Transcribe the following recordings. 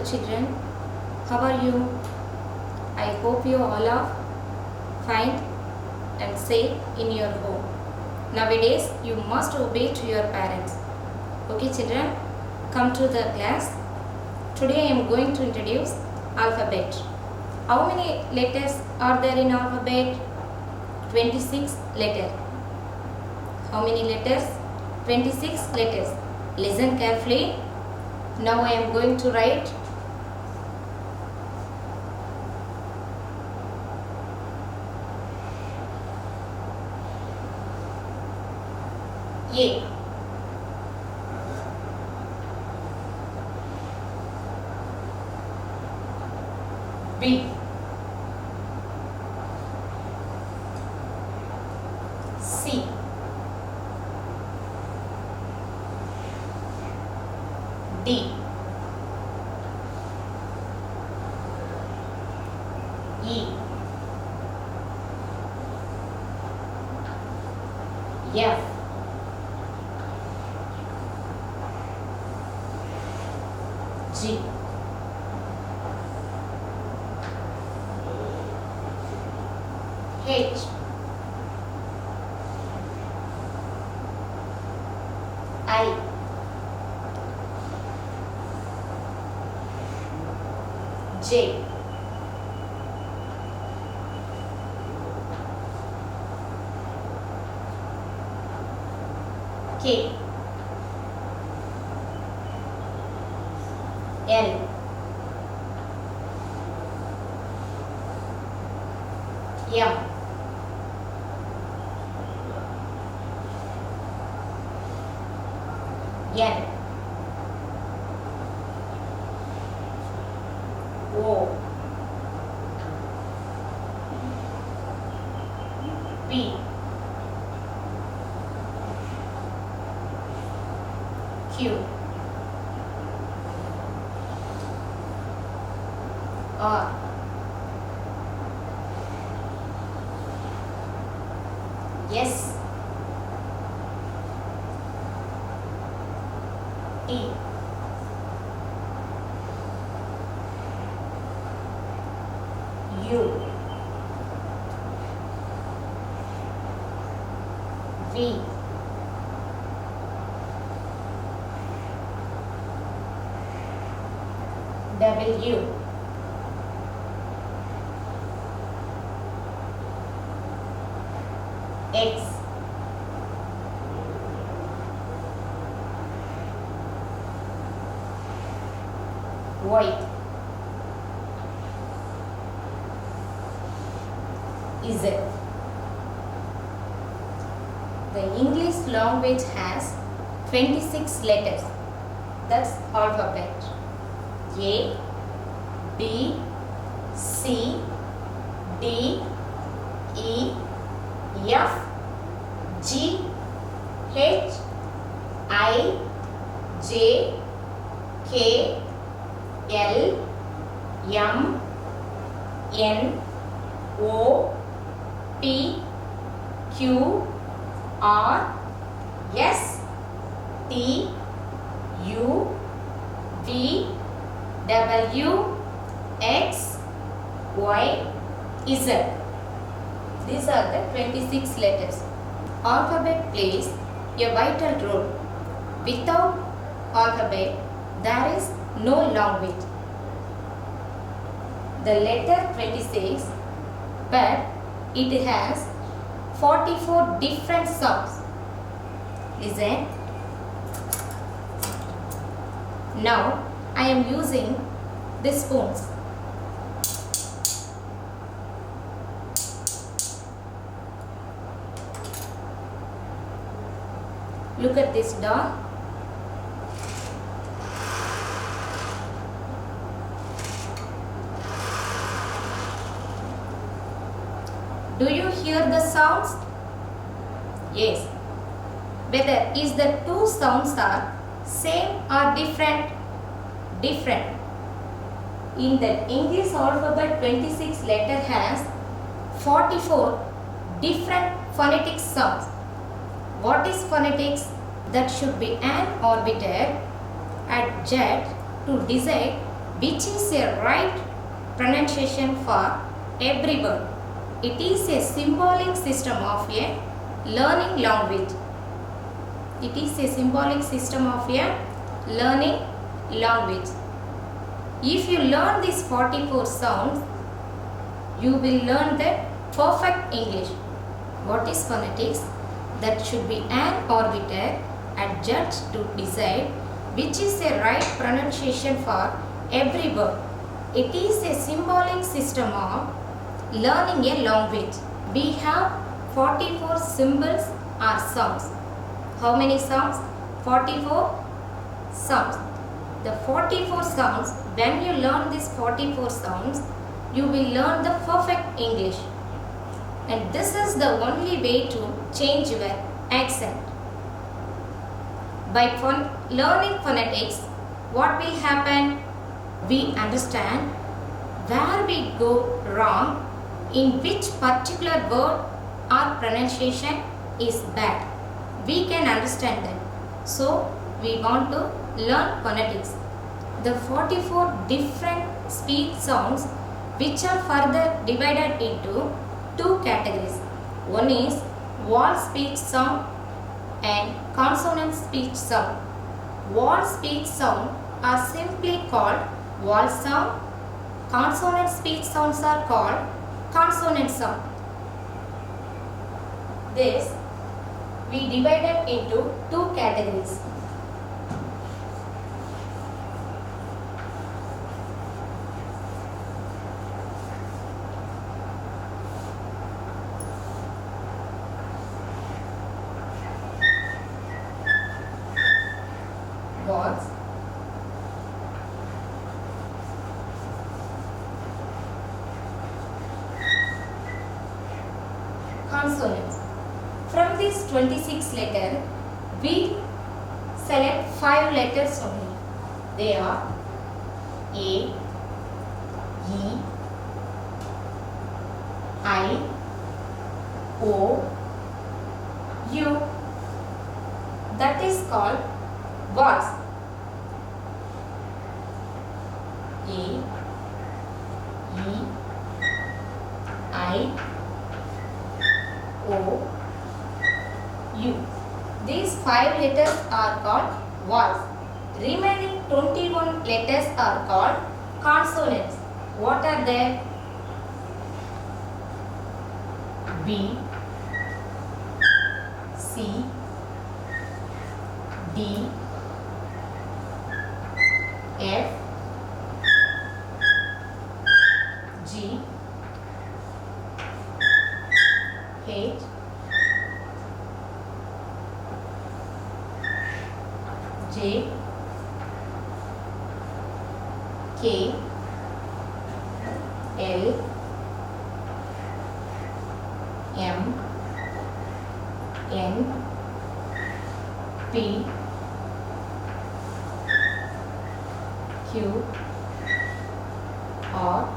children, how are you? I hope you all are fine and safe in your home. Nowadays you must obey to your parents. Okay children, come to the class. Today I am going to introduce alphabet. How many letters are there in alphabet? 26 letters. How many letters? 26 letters. Listen carefully. Now I am going to write A. B. C. D. E. F. G. H. I. J. K. L. M. N. O. P. Q. R. S. T. U. V. W. X. Y. Z. The English language has 26 letters. That's alphabet. A, B, C, D, E, F, G, H, I, J, K, L, M, N, O, P, Q, R, S, T, U, V, W, X, Y, Z. These are the 26 letters. Alphabet plays a vital role. Without alphabet, there is no language. The letter 26, but it has 44 different sounds. Listen. Now I am using these spoons. Look at this doll. Do you hear the sounds? Yes. Whether is the two sounds are same or different? Different. In the English alphabet, 26 letter has 44 different phonetic sounds. What is phonetics? That should be an orbited at jet to decide which is a right pronunciation for every word. It is a symbolic system of a learning language. It is a symbolic system of a learning language. If you learn these 44 sounds, you will learn the perfect English. What is phonetics? That should be an arbiter adjudged to decide which is the right pronunciation for every word. It is a symbolic system of learning a language. We have 44 symbols or sounds. How many sounds? 44 sounds. The 44 sounds, when you learn these 44 sounds, you will learn the perfect English. And this is the only way to change your accent. By learning phonetics, what will happen? We understand where we go wrong, in which particular word or pronunciation is bad. We can understand that. So, we want to learn phonetics. The 44 different speech sounds, which are further divided into two categories. One is vowel speech sound and consonant speech sound. Vowel speech sound are simply called vowel sound. Consonant speech sounds are called consonant sound. This we divided into two categories. Vowels, consonants. From these 26 letters, we select 5 letters only. They are A, E, I, O, U. That is called vowels. A, E, I, O, U. These 5 letters are called vowels. Remaining 21 letters are called consonants. What are they? B, C, D, F, G, H, J, K, L, M, N, P, Q, R,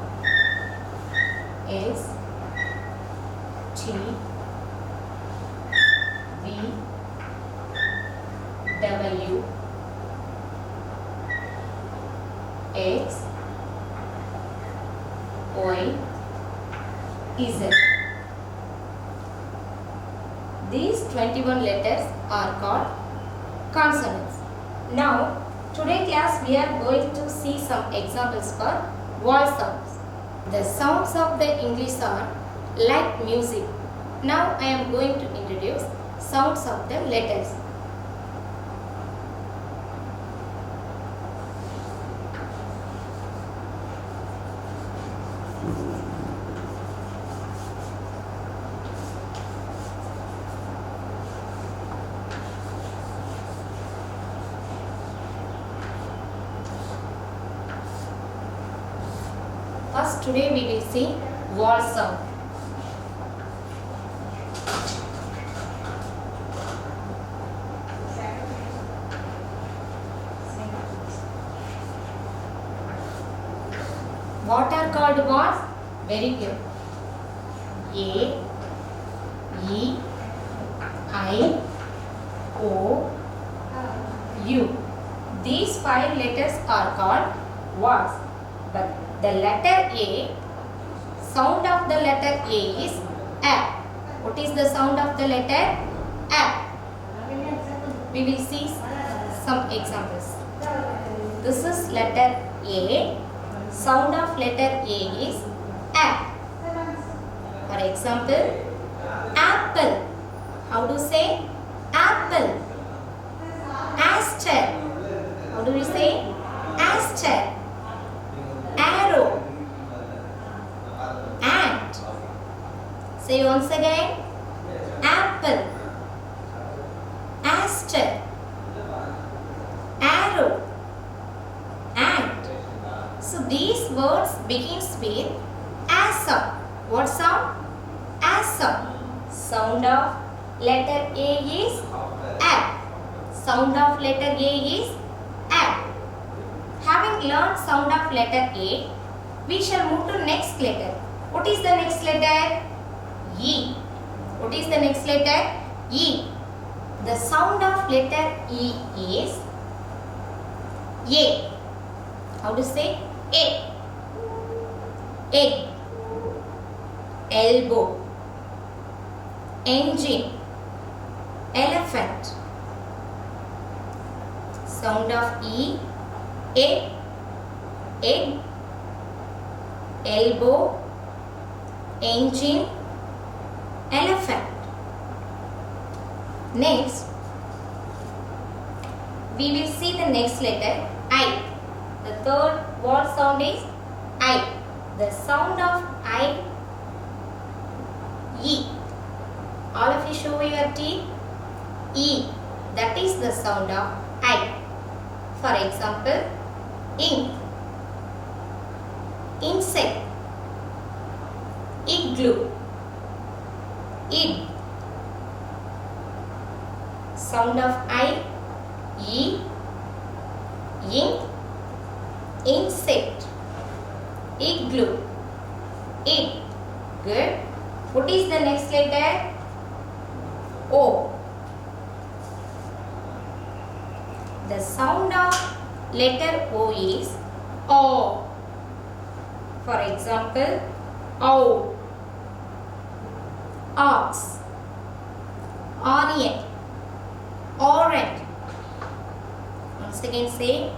S, T, V, W, X, Y, Z. These 21 letters are called consonants. Now, today class we are going to see some examples for vowel sounds. The sounds of the English are like music. Now I am going to introduce sounds of the letters. First, today we will see vowel sound. What are called vowels? Very good. A, E, I, O, U. These 5 letters are called vowels. The letter A, sound of the letter A is A. What is the sound of the letter A? We will see some examples. This is letter A. Sound of letter A is A. For example, apple. How do you say apple? Aster. How do we say aster? Arrow. Ant. Say once again. Apple. Aster. Arrow. Ant. So these words begins with a sound. What sound? A sound. Sound of letter A is A. Sound of letter A is A. Having learned sound of letter A, we shall move to next letter. What is the next letter? E. What is the next letter? E. The sound of letter E is A. How to say A? Egg. Elbow. Engine. Elephant. Sound of E. A. Egg. Elbow. Engine. Elephant. Next, we will see the next letter I. The third word sound is I. The sound of I, E. All of you show your teeth. E. That is the sound of I. For example, ink, insect, igloo, id. Sound of I, E, ink, insect, igloo, id. Good. What is the next letter? O. The sound of letter O is O. For example, owl, ox, onion, orange. Once again say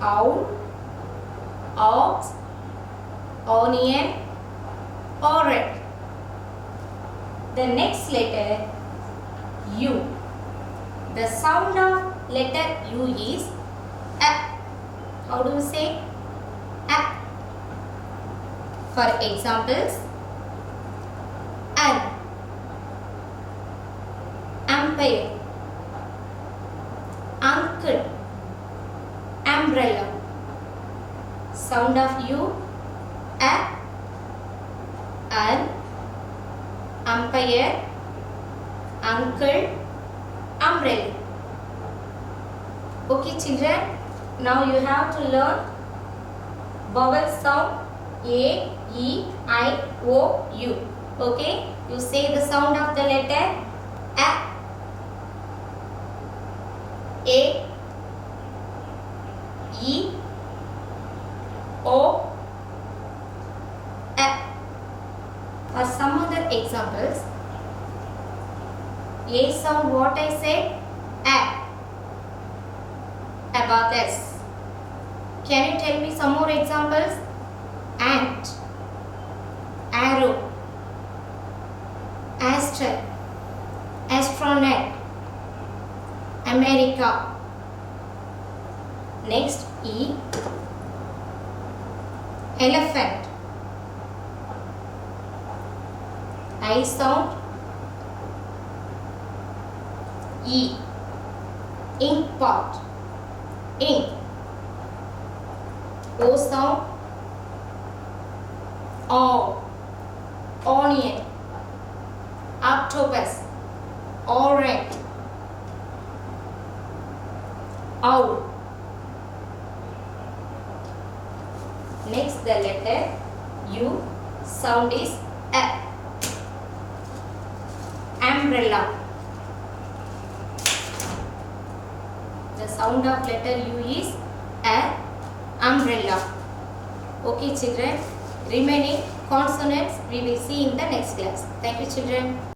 owl, ox, onion, orange. The next letter U. The sound of letter U is A. How do you say A? For examples, an, umpire, uncle, umbrella. Sound of U, A, an, umpire, uncle, umbrella. Okay children, now you have to learn vowel sound A, E, I, O, U. Okay, you say the sound of the letter A, E, O, A. For some other examples, A sound what I said? A. Abacus. Can you tell me some more examples? Ant, arrow, aster, astronaut, America. Next, E, elephant. I sound, E, ink pot, ink. O sound, O, onion, octopus, orange, owl. Next, the letter U sound is A. Umbrella. The sound of letter U is A. Umbrella. Okay children, remaining consonants we will see in the next class. Thank you children.